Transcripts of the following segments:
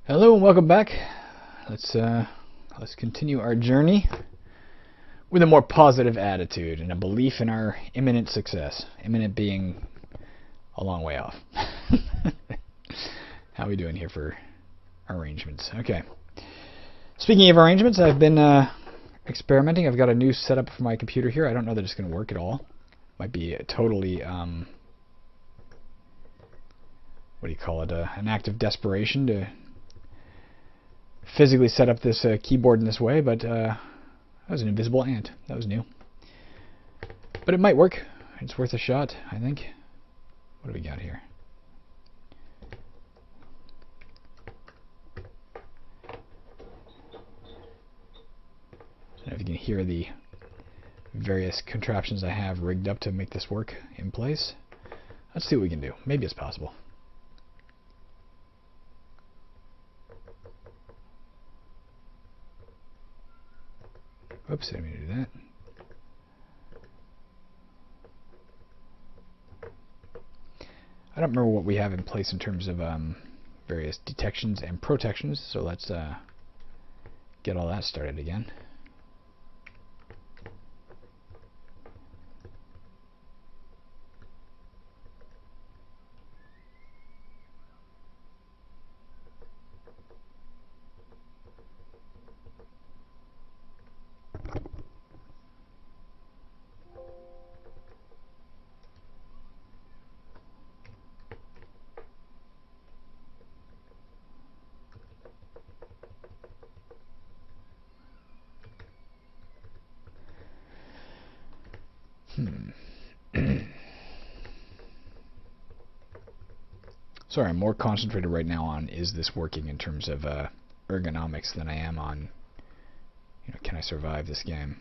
Hello and welcome back. Let's continue our journey with a more positive attitude and a belief in our imminent success. Imminent being a long way off. How are we doing here for arrangements? Okay. Speaking of arrangements, I've been experimenting. I've got a new setup for my computer here. I don't know that it's going to work at all. Might be totally what do you call it? An act of desperation to physically set up this keyboard in this way, but that was an invisible ant. That was new. But it might work. It's worth a shot, I think. What do we got here? I don't know if you can hear the various contraptions I have rigged up to make this work in place. Let's see what we can do. Maybe it's possible. Oops, I didn't mean to do that. I don't remember what we have in place in terms of various detections and protections, so let's get all that started again. Sorry, I'm more concentrated right now on is this working in terms of ergonomics than I am on, can I survive this game?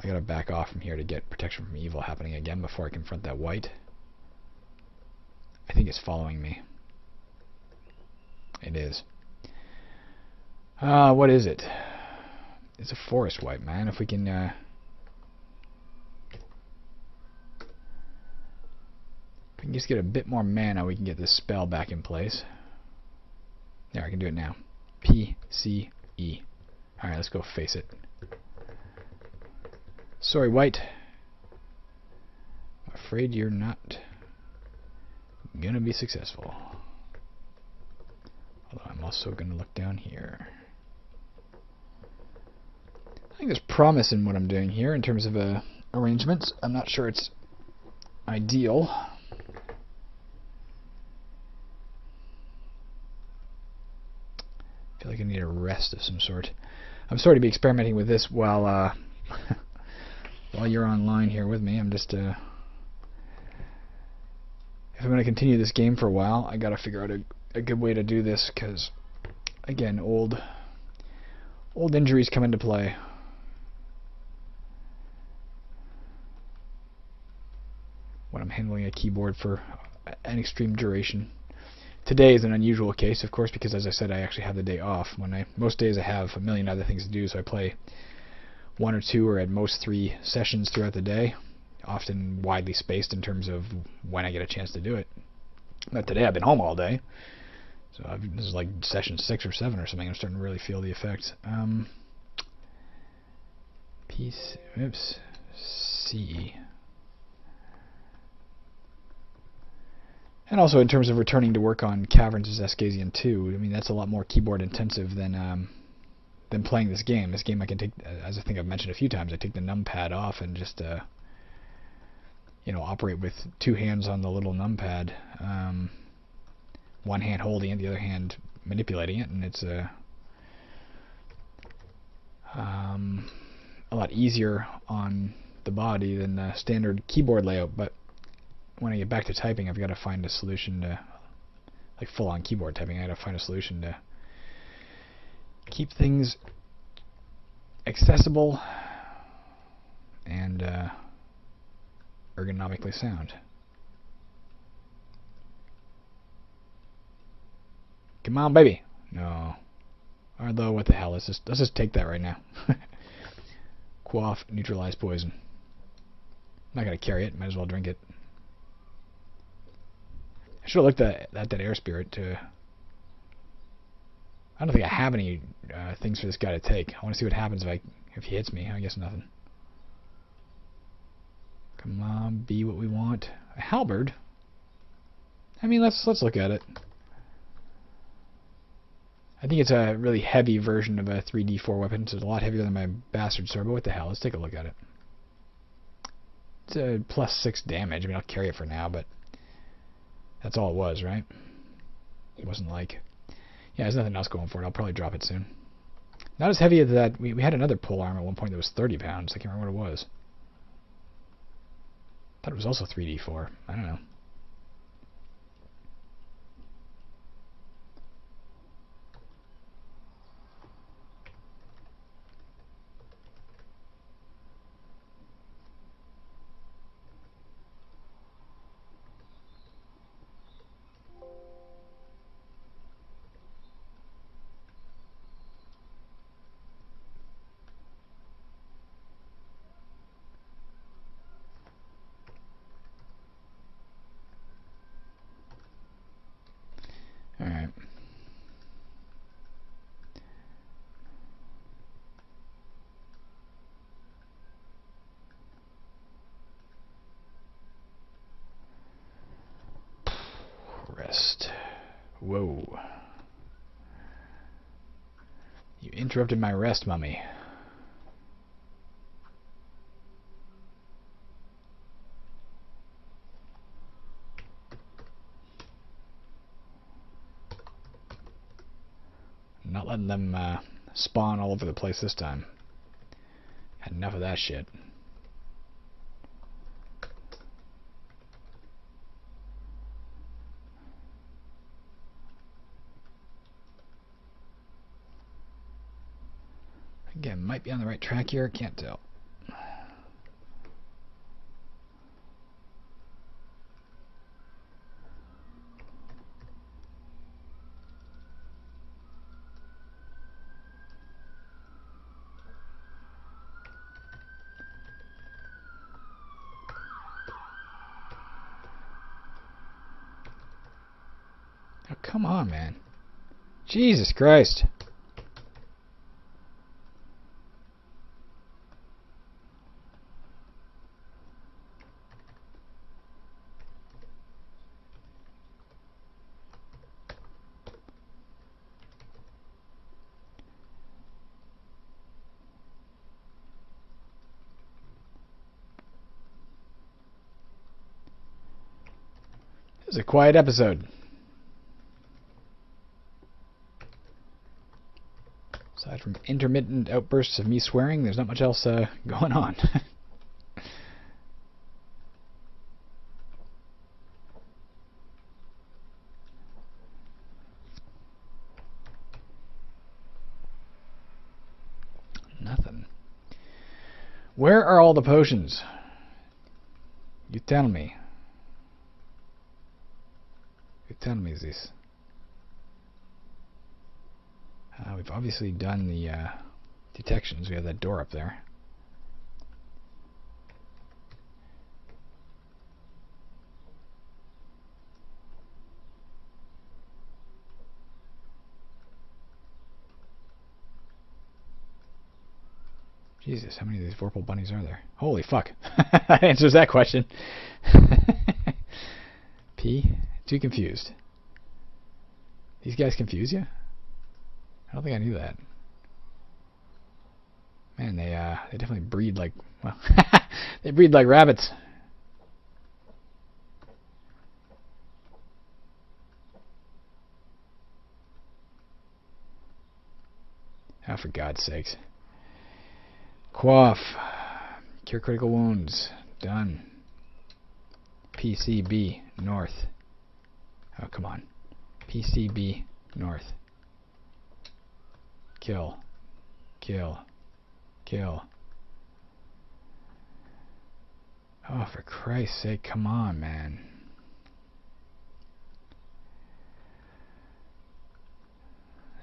I gotta back off from here to get protection from evil happening again before I confront that white. I think it's following me. It is. What is it? It's a forest white, man. If we can just get a bit more mana, we can get this spell back in place. There, I can do it now. P-C-E. Alright, let's go face it. Sorry, white. I'm afraid you're not gonna be successful. Although I'm also gonna look down here. I think there's promise in what I'm doing here in terms of arrangements. I'm not sure it's ideal. I feel like I need a rest of some sort. I'm sorry to be experimenting with this while while you're online here with me. I'm just if I'm going to continue this game for a while, I got to figure out a good way to do this, because again, old injuries come into play. When I'm handling a keyboard for an extreme duration. Today is an unusual case, of course, because as I said, I actually have the day off. Most days I have a million other things to do, so I play 1 or 2 or at most 3 sessions throughout the day, often widely spaced in terms of when I get a chance to do it. But today I've been home all day, so this is like session 6 or 7 or something. I'm starting to really feel the effects. C. And also in terms of returning to work on Caverns as Ascasian 2, I mean that's a lot more keyboard intensive than playing this game. This game I can take, as I think I've mentioned a few times, I take the numpad off and just operate with 2 hands on the little numpad, one hand holding it, the other hand manipulating it, and it's a lot easier on the body than the standard keyboard layout. But when I get back to typing, I've got to find a solution to, like full-on keyboard typing, I got to find a solution to keep things accessible and ergonomically sound. Come on, baby. No. Although, what the hell? Let's just take that right now. Quaff, neutralize poison. I'm not gonna carry it. Might as well drink it. I should have looked at that air spirit to I don't think I have any things for this guy to take. I want to see what happens if he hits me. I guess nothing. Come on, be what we want. A halberd? I mean, let's look at it. I think it's a really heavy version of a 3d4 weapon. It's a lot heavier than my bastard sword, but what the hell? Let's take a look at it. It's a +6 damage. I mean, I'll carry it for now, but that's all it was, right? It wasn't like... Yeah, there's nothing else going for it. I'll probably drop it soon. Not as heavy as that. We had another pole arm at one point that was 30 pounds. I can't remember what it was. I thought it was also 3d4. I don't know. Alright. Rest. Whoa. You interrupted my rest, mummy. Not letting them spawn all over the place this time. Had enough of that shit. Again, might be on the right track here, can't tell. Oh, come on, man. Jesus Christ. It was a quiet episode. Aside from intermittent outbursts of me swearing, there's not much else going on. Nothing. Where are all the potions? You tell me. You tell me this. We've obviously done the detections. We have that door up there. Jesus, how many of these Vorpal bunnies are there? Holy fuck. That answers that question. P? Too confused. These guys confuse you? I don't think I knew that. Man, they definitely breed like, well, they breed like rabbits. Oh, for God's sakes. Quaff. Cure critical wounds. Done. PCB north. Oh, come on. PCB north. Kill. Kill. Kill. Oh, for Christ's sake, come on, man.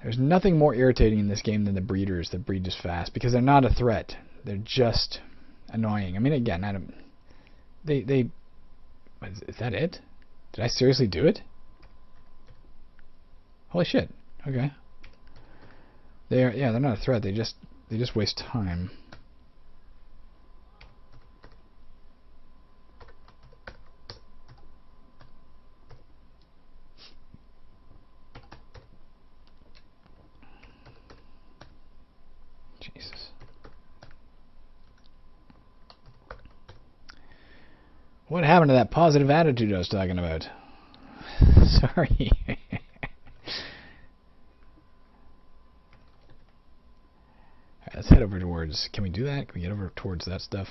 There's nothing more irritating in this game than the breeders that breed just fast, because they're not a threat. They're just annoying. I mean, again, I don't... Is that it? Did I seriously do it? Holy shit. Okay. they're not a threat. They just waste time. Jesus. What happened to that positive attitude I was talking about? Sorry. Alright, let's head over towards... Can we do that? Can we get over towards that stuff?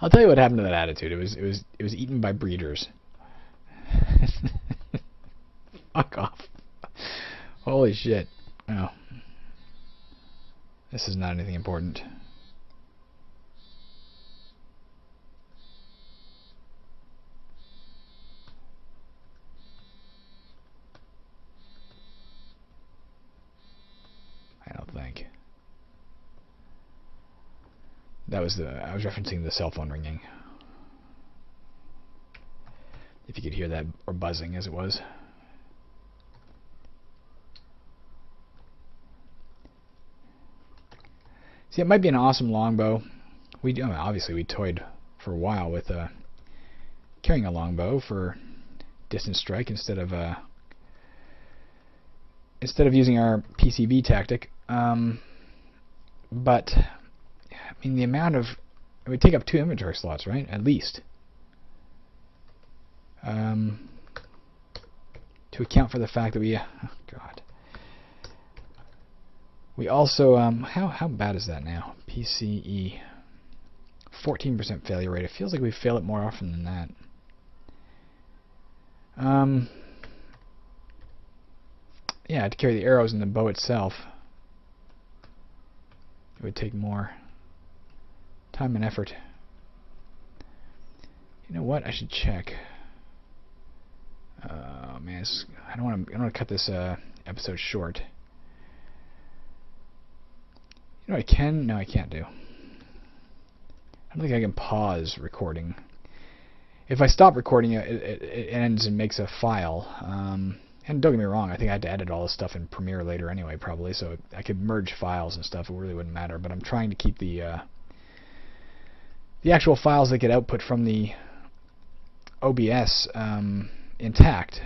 I'll tell you what happened to that attitude. It was eaten by breeders. Fuck off. Holy shit. Oh. This is not anything important. I don't think. That was I was referencing the cell phone ringing. If you could hear that, or buzzing as it was. See, it might be an awesome longbow. Obviously we toyed for a while with carrying a longbow for distance strike instead of using our PCB tactic. But I mean, the amount of... It would take up 2 inventory slots, right? At least. To account for the fact that we... Oh, God. We also... how bad is that now? PCE. 14% failure rate. It feels like we fail it more often than that. Yeah, to carry the arrows and the bow itself, it would take more time and effort. You know what? I should check. Oh man, I don't want to cut this episode short. You know what I can? No, I can't do. I don't think I can pause recording. If I stop recording, it ends and makes a file. And don't get me wrong, I think I had to edit all this stuff in Premiere later anyway, probably, so I could merge files and stuff. It really wouldn't matter. But I'm trying to keep the actual files that get output from the OBS intact.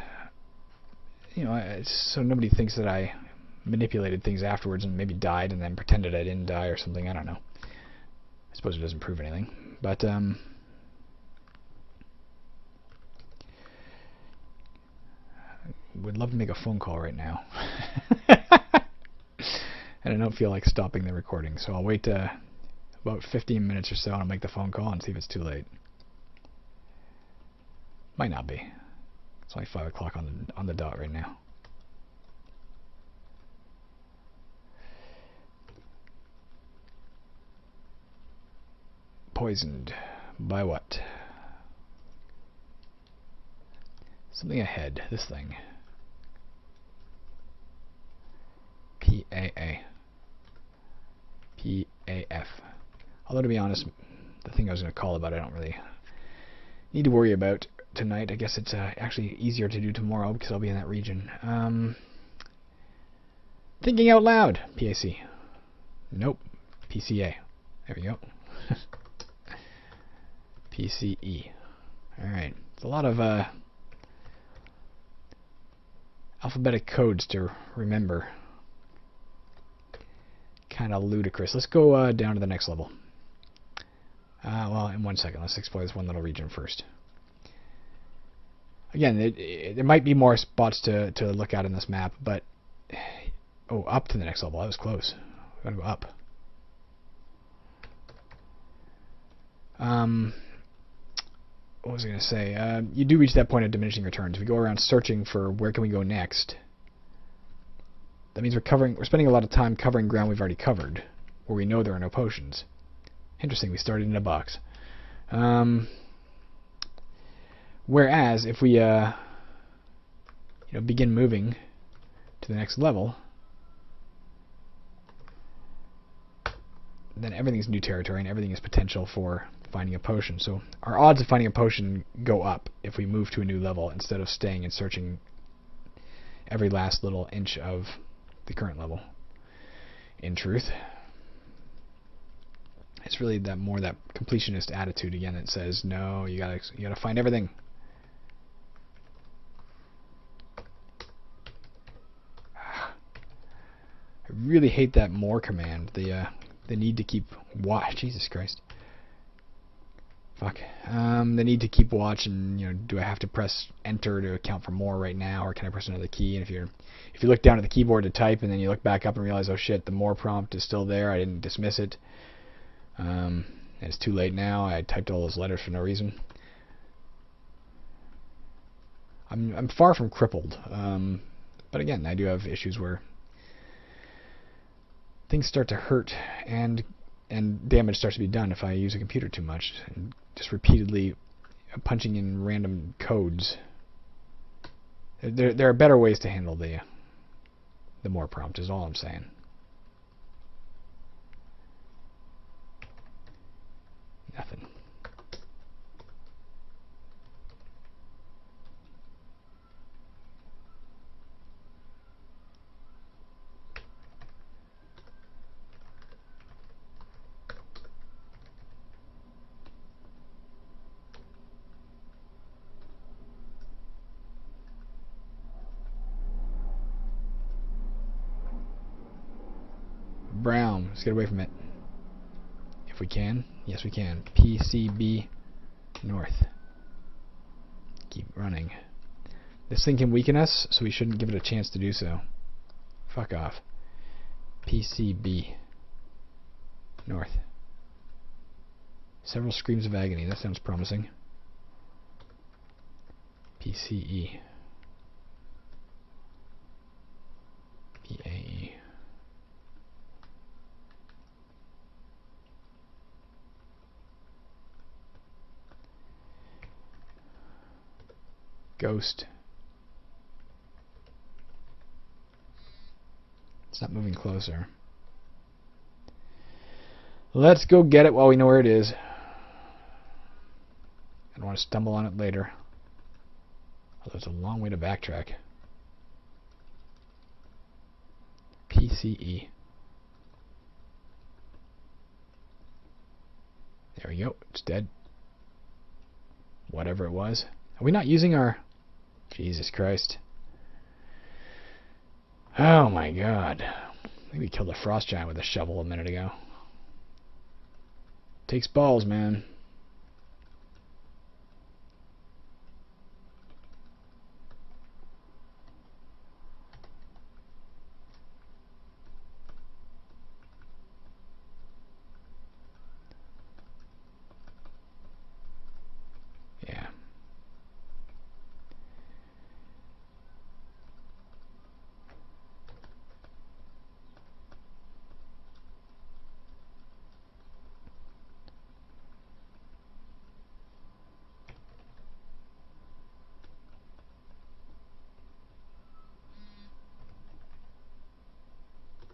You know, so nobody thinks that I manipulated things afterwards and maybe died and then pretended I didn't die or something. I don't know. I suppose it doesn't prove anything, but would love to make a phone call right now. And I don't feel like stopping the recording, so I'll wait about 15 minutes or so and I'll make the phone call and see if it's too late. Might not be. It's only 5 o'clock on the dot right now. Poisoned by what? Something ahead. This thing. PAA. PAF. Although, to be honest, the thing I was going to call about I don't really need to worry about tonight. I guess it's actually easier to do tomorrow because I'll be in that region. Thinking out loud. PAC. Nope. PCA. There we go. PCE. Alright. It's a lot of alphabetic codes to remember. Kind of ludicrous. Let's go down to the next level. Well, in 1 second. Let's explore this one little region first. Again, there might be more spots to look at in this map, but... Oh, up to the next level. That was close. We're going to go up. What was I going to say? You do reach that point of diminishing returns. If we go around searching for where can we go next, that means we're spending a lot of time covering ground we've already covered, where we know there are no potions. Interesting, we started in a box. Whereas, if we begin moving to the next level, then everything's new territory and everything is potential for finding a potion. So our odds of finding a potion go up if we move to a new level instead of staying and searching every last little inch of the current level. In truth, it's really that completionist attitude again that says, no, you gotta find everything. I really hate that more command. The need to keep watch. Jesus Christ. Fuck. The need to keep watch, and do I have to press enter to account for more right now, or can I press another key? And if you look down at the keyboard to type, and then you look back up and realize, oh shit, the more prompt is still there. I didn't dismiss it. And it's too late now. I typed all those letters for no reason. I'm far from crippled, but again, I do have issues where things start to hurt and damage starts to be done if I use a computer too much and just repeatedly punching in random codes. There are better ways to handle the more prompt is all I'm saying. Nothing. Brown. Let's get away from it. If we can. Yes, we can. PCB north. Keep running. This thing can weaken us, so we shouldn't give it a chance to do so. Fuck off. PCB north. Several screams of agony. That sounds promising. PCE. PAE. Ghost. It's not moving closer. Let's go get it while we know where it is. I don't want to stumble on it later. Although it's a long way to backtrack. PCE. There we go. It's dead. Whatever it was. Are we not using our... Jesus Christ. Oh my god. I think we killed a frost giant with a shovel a minute ago. Takes balls, man. Yeah.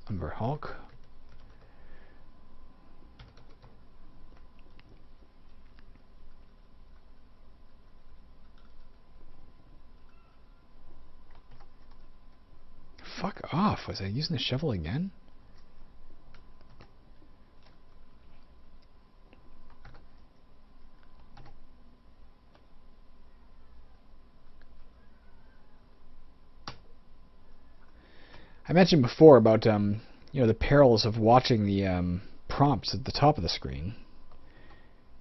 Umber Hulk. Fuck off. Was I using the shovel again? I mentioned before about the perils of watching the prompts at the top of the screen,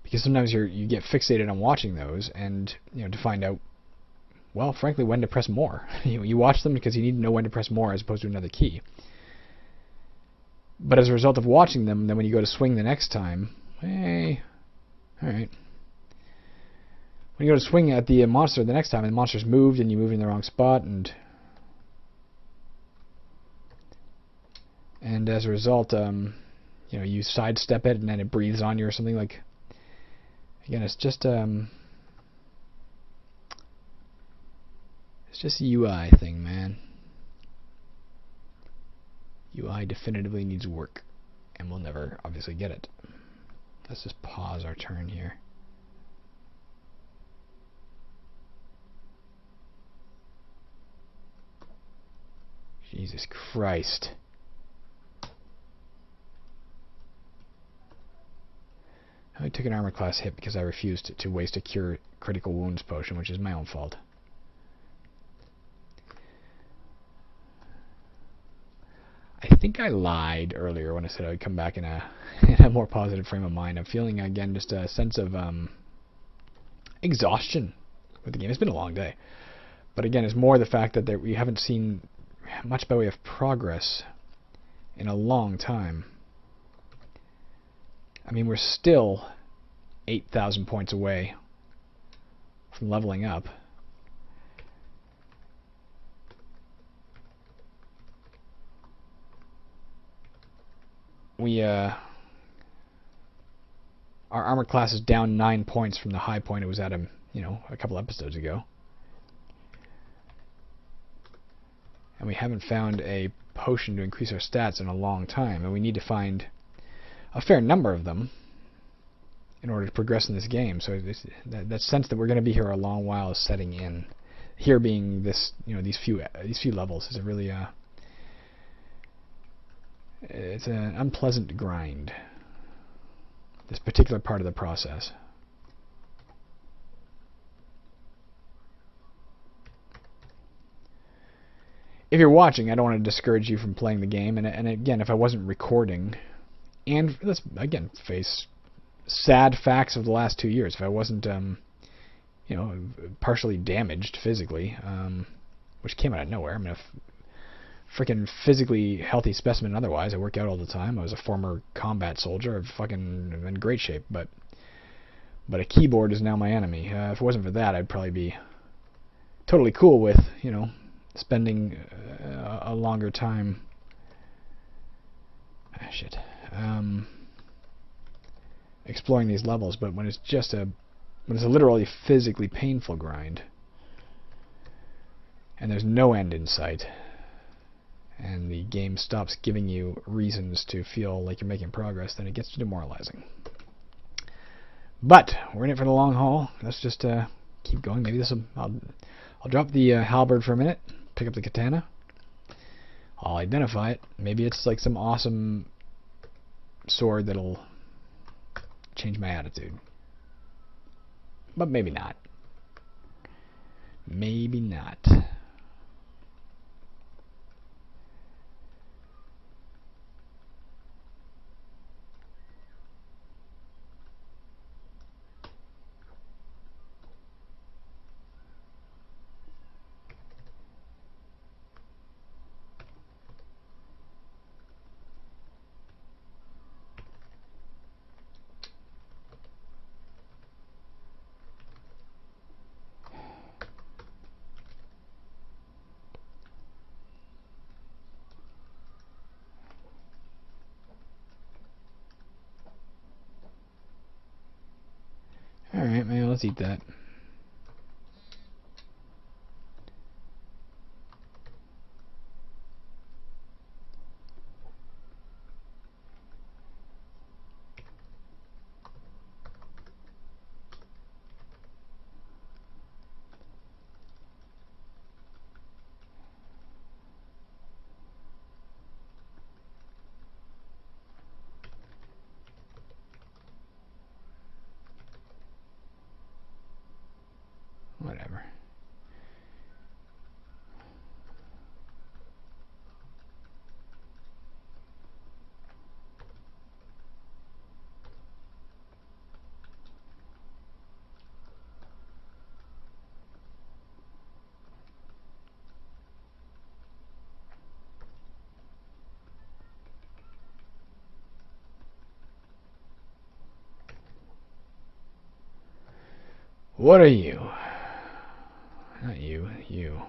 because sometimes you get fixated on watching those, and to find out, well, frankly, when to press more. You watch them because you need to know when to press more as opposed to another key. But as a result of watching them, then when you go to swing the next time, hey, all right. When you go to swing at the monster the next time, and the monster's moved, and you move in the wrong spot, and as a result, you sidestep it, and then it breathes on you or something. Like, again, it's just a UI thing, man. UI definitively needs work, and we'll never obviously get it. let's just pause our turn here. Jesus Christ. I took an armor class hit because I refused to waste a cure critical wounds potion, which is my own fault. I think I lied earlier when I said I would come back in a, in a more positive frame of mind. I'm feeling, again, just a sense of exhaustion with the game. It's been a long day. But again, it's more the fact that we haven't seen much by way of progress in a long time. I mean, we're still 8,000 points away from leveling up. Our armor class is down 9 points from the high point it was at a couple episodes ago. And we haven't found a potion to increase our stats in a long time, and we need to find a fair number of them in order to progress in this game. So that sense that we're going to be here a long while is setting in. Here being this, these few levels is a really it's an unpleasant grind, this particular part of the process. If you're watching, I don't want to discourage you from playing the game, and again, if I wasn't recording, and let's again face sad facts of the last 2 years, if I wasn't partially damaged physically, which came out of nowhere. I'm a freaking physically healthy specimen otherwise. I work out all the time. I was a former combat soldier. I'm fucking in great shape, but a keyboard is now my enemy. If it wasn't for that, I'd probably be totally cool with, spending a longer time exploring these levels. But when it's just a literally physically painful grind, and there's no end in sight, and the game stops giving you reasons to feel like you're making progress, then it gets demoralizing. But we're in it for the long haul. Let's just keep going. Maybe I'll drop the halberd for a minute, pick up the katana. I'll identify it. Maybe it's like some awesome sword that'll change my attitude. But maybe not. Maybe not. Alright, man, let's eat that. Whatever. What are you? Not you, you.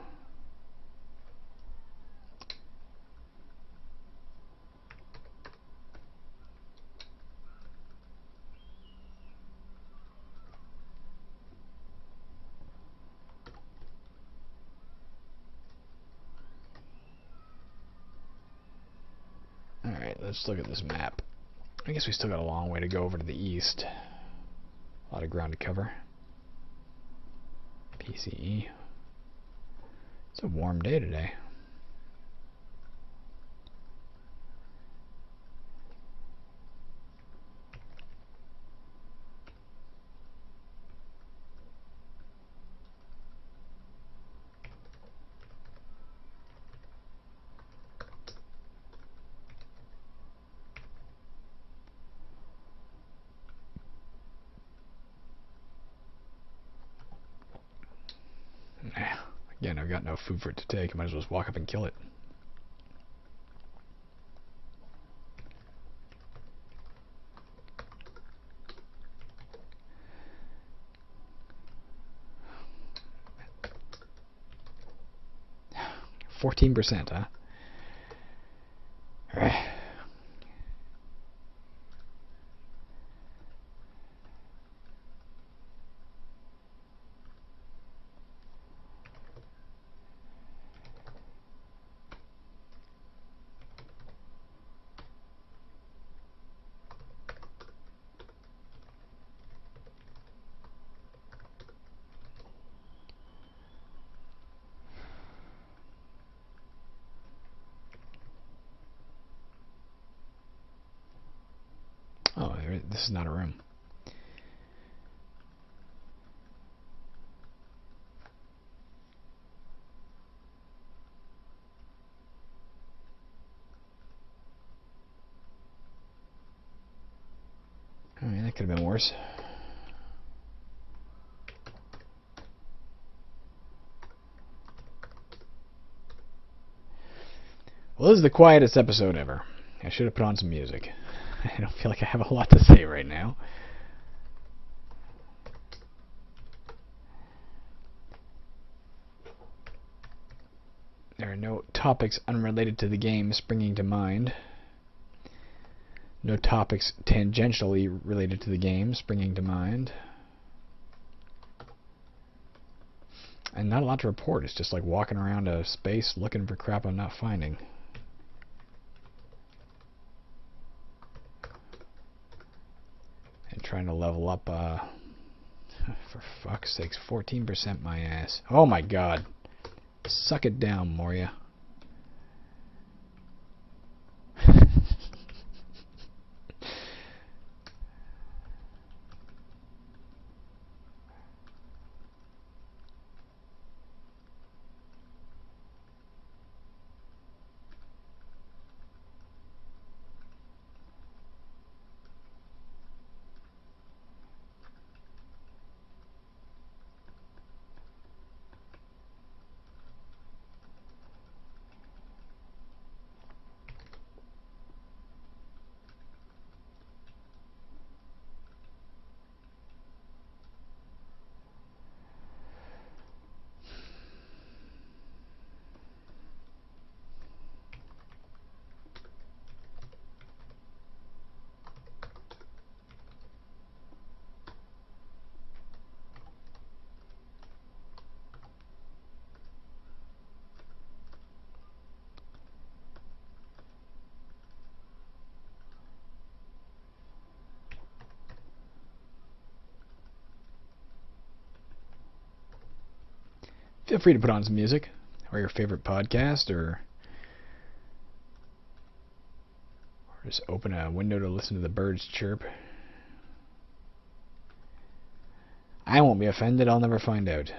Alright, let's look at this map. I guess we still got a long way to go over to the east. A lot of ground to cover. PCE. It's a warm day today. Again, I've got no food for it to take. I might as well just walk up and kill it. %, huh? All right. Oh, this is not a room. I mean, that could have been worse. Well, this is the quietest episode ever. I should have put on some music. I don't feel like I have a lot to say right now. There are no topics unrelated to the game springing to mind. No topics tangentially related to the game springing to mind. And not a lot to report. It's just like walking around a space looking for crap I'm not finding. And trying to level up, for fuck's sakes, 14% my ass. Oh my god. Suck it down, Moria. Feel free to put on some music, or your favorite podcast, or just open a window to listen to the birds chirp. I won't be offended, I'll never find out.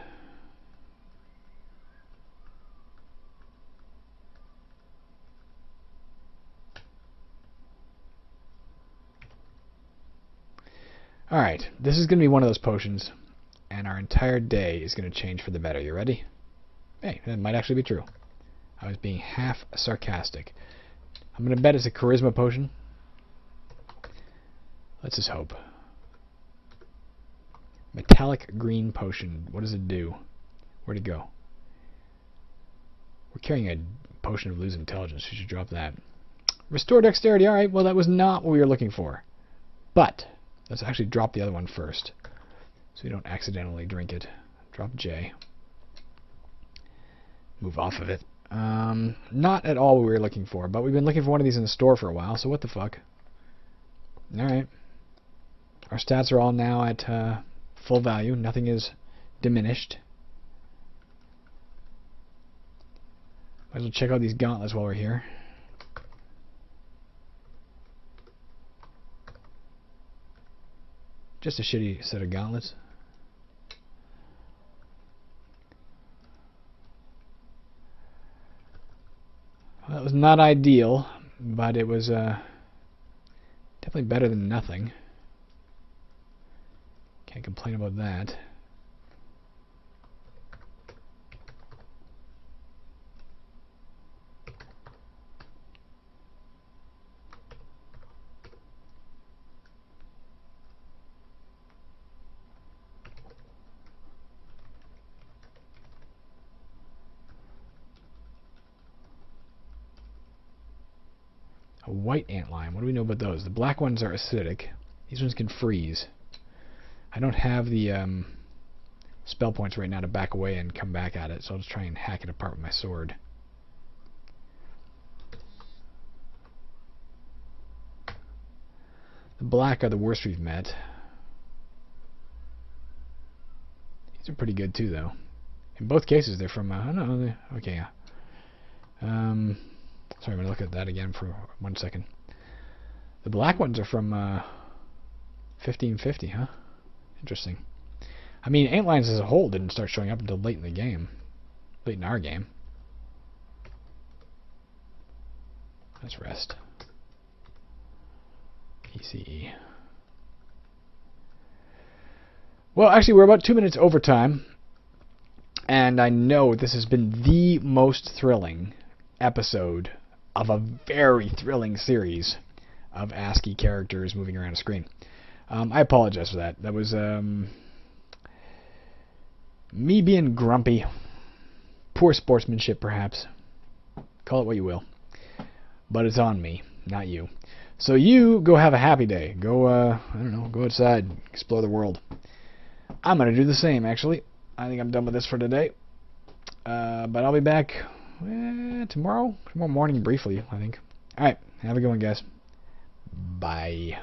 Alright, this is going to be one of those potions, and our entire day is going to change for the better. You ready? Hey, that might actually be true. I was being half sarcastic. I'm going to bet it's a charisma potion. Let's just hope. Metallic green potion. What does it do? Where'd it go? We're carrying a potion of lose intelligence. We should drop that. Restore dexterity. Alright, well that was not what we were looking for. But let's actually drop the other one first, so we don't accidentally drink it. Drop J. Move off of it. Not at all what we were looking for, but we've been looking for one of these in the store for a while, so what the fuck. Alright. Our stats are all now at full value. Nothing is diminished. Might as well check out these gauntlets while we're here. Just a shitty set of gauntlets. Well, that was not ideal, but it was definitely better than nothing. Can't complain about that. A white antlion. What do we know about those? The black ones are acidic. These ones can freeze. I don't have the spell points right now to back away and come back at it, so I'll just try and hack it apart with my sword. The black are the worst we've met. These are pretty good too, though. In both cases, they're from... oh no, okay, yeah. Sorry, I'm going to look at that again for 1 second. The black ones are from 1550, huh? Interesting. I mean, antlions as a whole didn't start showing up until late in the game. Late in our game. Let's rest. PCE. Well, actually, we're about 2 minutes over time. And I know this has been the most thrilling episode of a very thrilling series of ASCII characters moving around a screen. I apologize for that. That was me being grumpy. Poor sportsmanship, perhaps. Call it what you will. But it's on me, not you. So you go have a happy day. Go, I don't know, go outside, explore the world. I'm going to do the same, actually. I think I'm done with this for today. But I'll be back tomorrow morning briefly, I think. Alright, have a good one, guys. Bye.